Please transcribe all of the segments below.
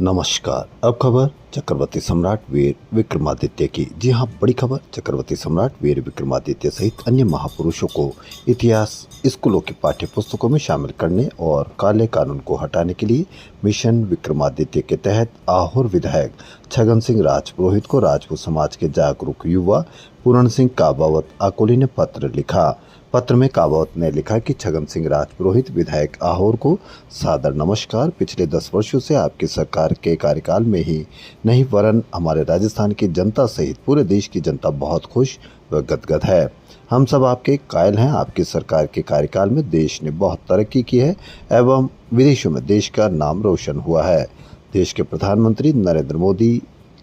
नमस्कार। अब खबर चक्रवर्ती सम्राट वीर विक्रमादित्य की। जी हाँ, बड़ी खबर। चक्रवर्ती सम्राट वीर विक्रमादित्य सहित अन्य महापुरुषों को इतिहास स्कूलों की पाठ्य पुस्तकों में शामिल करने और काले कानून को हटाने के लिए मिशन विक्रमादित्य के तहत आहोर विधायक छगन सिंह राजपुरोहित को राजपूत समाज के जागरूक युवा पूरण सिंह काबावत आकोली ने पत्र लिखा। पत्र में काबावत ने लिखा कि छगन सिंह राजपुरोहित विधायक आहोर को सादर नमस्कार। पिछले 10 वर्षों से आपकी सरकार के कार्यकाल में ही नहीं वरन हमारे राजस्थान की जनता सहित पूरे देश की जनता बहुत खुश व गदगद है। हम सब आपके कायल हैं। आपकी सरकार के कार्यकाल में देश ने बहुत तरक्की की है एवं विदेशों में देश का नाम रोशन हुआ है। देश के प्रधानमंत्री नरेंद्र मोदी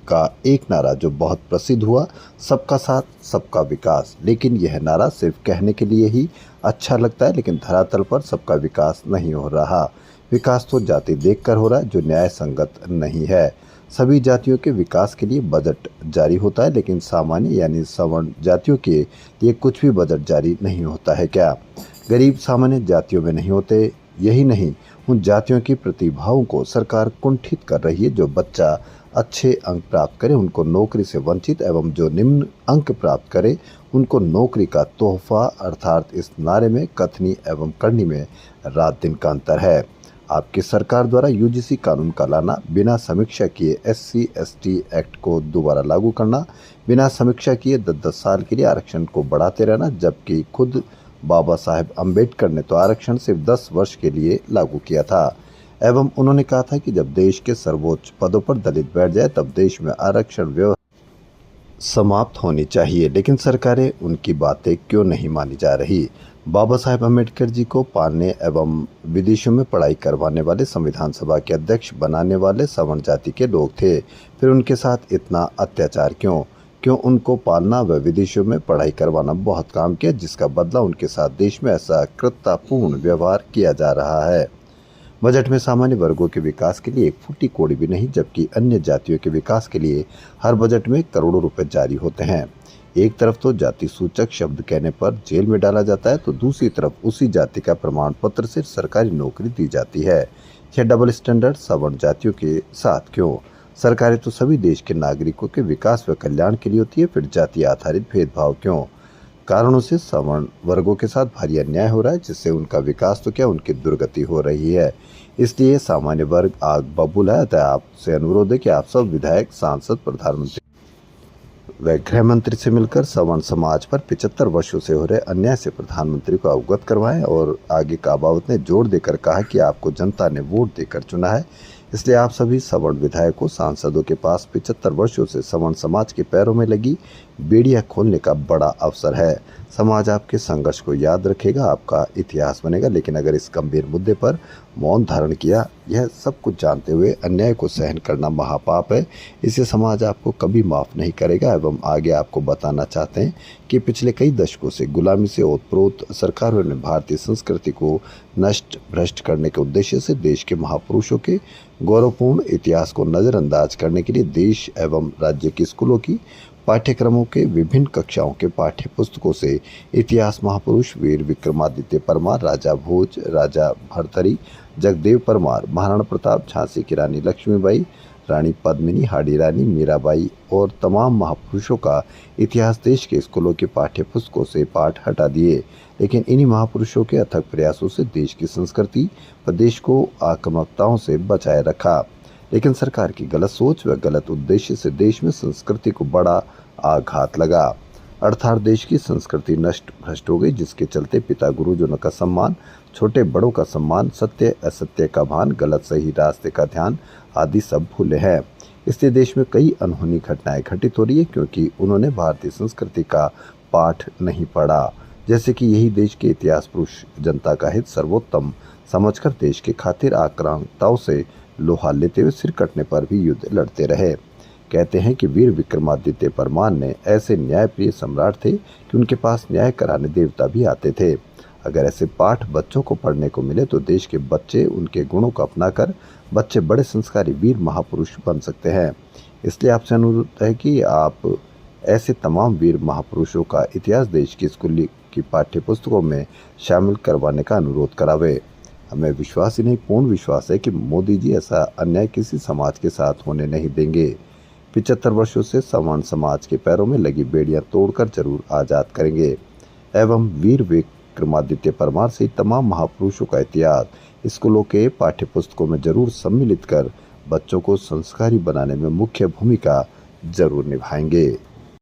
का एक नारा जो बहुत प्रसिद्ध हुआ, सबका साथ सबका विकास, लेकिन यह नारा सिर्फ कहने के लिए ही अच्छा लगता है, लेकिन धरातल पर सबका विकास नहीं हो रहा। विकास तो जाति देखकर हो रहा है जो न्याय संगत नहीं है। सभी जातियों के विकास के लिए बजट जारी होता है, लेकिन सामान्य यानी सवर्ण जातियों के लिए कुछ भी बजट जारी नहीं होता है क्या? गरीब सामान्य जातियों में नहीं होते? यही नहीं, उन जातियों की प्रतिभाओं को सरकार कुंठित कर रही है। जो बच्चा अच्छे अंक प्राप्त करे उनको नौकरी से वंचित एवं जो निम्न अंक प्राप्त करे उनको नौकरी का तोहफा, अर्थात इस नारे में कथनी एवं करनी में रात दिन का अंतर है। आपकी सरकार द्वारा यूजीसी कानून का लाना, बिना समीक्षा किए SC/ST एक्ट को दोबारा लागू करना, बिना समीक्षा किए 10-10 साल के लिए आरक्षण को बढ़ाते रहना, जबकि खुद बाबा साहेब अम्बेडकर ने तो आरक्षण सिर्फ 10 वर्ष के लिए लागू किया था एवं उन्होंने कहा था कि जब देश के सर्वोच्च पदों पर दलित बैठ जाए तब देश में आरक्षण व्यवस्था समाप्त होनी चाहिए। लेकिन सरकारें उनकी बातें क्यों नहीं मानी जा रही? बाबा साहेब अम्बेडकर जी को पालने एवं विदेशों में पढ़ाई करवाने वाले, संविधान सभा के अध्यक्ष बनाने वाले सवर्ण जाति के लोग थे। फिर उनके साथ इतना अत्याचार क्यों? क्यों उनको पालना व विदेशों में पढ़ाई करवाना बहुत काम किया, जिसका बदला उनके साथ देश में ऐसा क्रूरतापूर्ण व्यवहार किया जा रहा है। बजट में सामान्य वर्गों के विकास के लिए एक फूटी कौड़ी भी नहीं, जबकि अन्य जातियों के विकास के लिए हर बजट में करोड़ों रुपए जारी होते हैं। एक तरफ तो जाति सूचक शब्द कहने पर जेल में डाला जाता है, तो दूसरी तरफ उसी जाति का प्रमाण पत्र से सरकारी नौकरी दी जाती है। यह डबल स्टैंडर्ड सवर्ण जातियों के साथ क्यों? सरकारें तो सभी देश के नागरिकों के विकास व कल्याण के लिए होती है, फिर जाति आधारित भेदभाव क्यों? कारणों से सवर्ण वर्गों के साथ भारी अन्याय हो रहा है, जिससे उनका विकास तो क्या उनकी दुर्गति हो रही है। इसलिए सामान्य वर्ग आग बबूला है। अतः आपसे अनुरोध है कि आप सब विधायक, सांसद, प्रधानमंत्री व गृह मंत्री से मिलकर सवर्ण समाज पर 75 वर्षों से हो रहे अन्याय से प्रधानमंत्री को अवगत करवाएं। और आगे काबावत ने जोर देकर कहा कि आपको जनता ने वोट देकर चुना है, इसलिए आप सभी सवर्ण विधायकों, सांसदों के पास 75 वर्षों से सवर्ण समाज के पैरों में लगी बेड़ियां खोलने का बड़ा अवसर है। समाज आपके संघर्ष को याद रखेगा, आपका इतिहास बनेगा। लेकिन अगर इस गंभीर मुद्दे पर मौन धारण किया, यह सब कुछ जानते हुए अन्याय को सहन करना महापाप है। इसे समाज आपको कभी माफ़ नहीं करेगा। एवं आगे आपको बताना चाहते हैं कि पिछले कई दशकों से गुलामी से ओतप्रोत सरकारों ने भारतीय संस्कृति को नष्ट भ्रष्ट करने के उद्देश्य से देश के महापुरुषों के गौरवपूर्ण इतिहास को नज़रअंदाज करने के लिए देश एवं राज्य के स्कूलों की पाठ्यक्रमों के विभिन्न कक्षाओं के पाठ्य पुस्तकों से इतिहास महापुरुष वीर विक्रमादित्य परमार, राजा भोज, राजा भरथरी, जगदेव परमार, महाराणा प्रताप, झांसी की रानी लक्ष्मीबाई, रानी पद्मिनी, हाड़ी रानी मीराबाई और तमाम महापुरुषों का इतिहास देश के स्कूलों के पाठ्य पुस्तकों से पाठ हटा दिए। लेकिन इन्हीं महापुरुषों के अथक प्रयासों से देश की संस्कृति व देश को आक्रामकताओं से बचाए रखा। लेकिन सरकार की गलत सोच व गलत उद्देश्य से देश में संस्कृति को बड़ा आघात लगा, अर्थात देश की संस्कृति नष्ट भ्रष्ट हो गई, जिसके चलते पिता गुरुजनों का सम्मान, छोटे बड़ों का सम्मान, सत्य असत्य का भान, गलत सही रास्ते का ध्यान आदि सब भूले हैं। इसलिए देश में कई अनहोनी घटनाएं घटित हो रही है, क्योंकि उन्होंने भारतीय संस्कृति का पाठ नहीं पढ़ा। जैसे कि यही देश के इतिहास पुरुष जनता का हित सर्वोत्तम समझकर देश के खातिर आक्रांताओं से लोहा लेते हुए सिर कटने पर भी युद्ध लड़ते रहे। कहते हैं कि वीर विक्रमादित्य परमार ने ऐसे न्यायप्रिय सम्राट थे कि उनके पास न्याय कराने देवता भी आते थे। अगर ऐसे पाठ बच्चों को पढ़ने को मिले तो देश के बच्चे उनके गुणों को अपनाकर बच्चे बड़े संस्कारी वीर महापुरुष बन सकते हैं। इसलिए आपसे अनुरोध है कि आप ऐसे तमाम वीर महापुरुषों का इतिहास देश की स्कूली की पाठ्य पुस्तकों में शामिल करवाने का अनुरोध करावे। हमें विश्वास ही नहीं पूर्ण विश्वास है कि मोदी जी ऐसा अन्याय किसी समाज के साथ होने नहीं देंगे। 75 वर्षों से सवर्ण समाज के पैरों में लगी बेड़ियां तोड़कर जरूर आजाद करेंगे एवं वीर विक्रमादित्य परमार सहित तमाम महापुरुषों का इतिहास स्कूलों के पाठ्य पुस्तकों में जरूर सम्मिलित कर बच्चों को संस्कारी बनाने में मुख्य भूमिका जरूर निभाएंगे।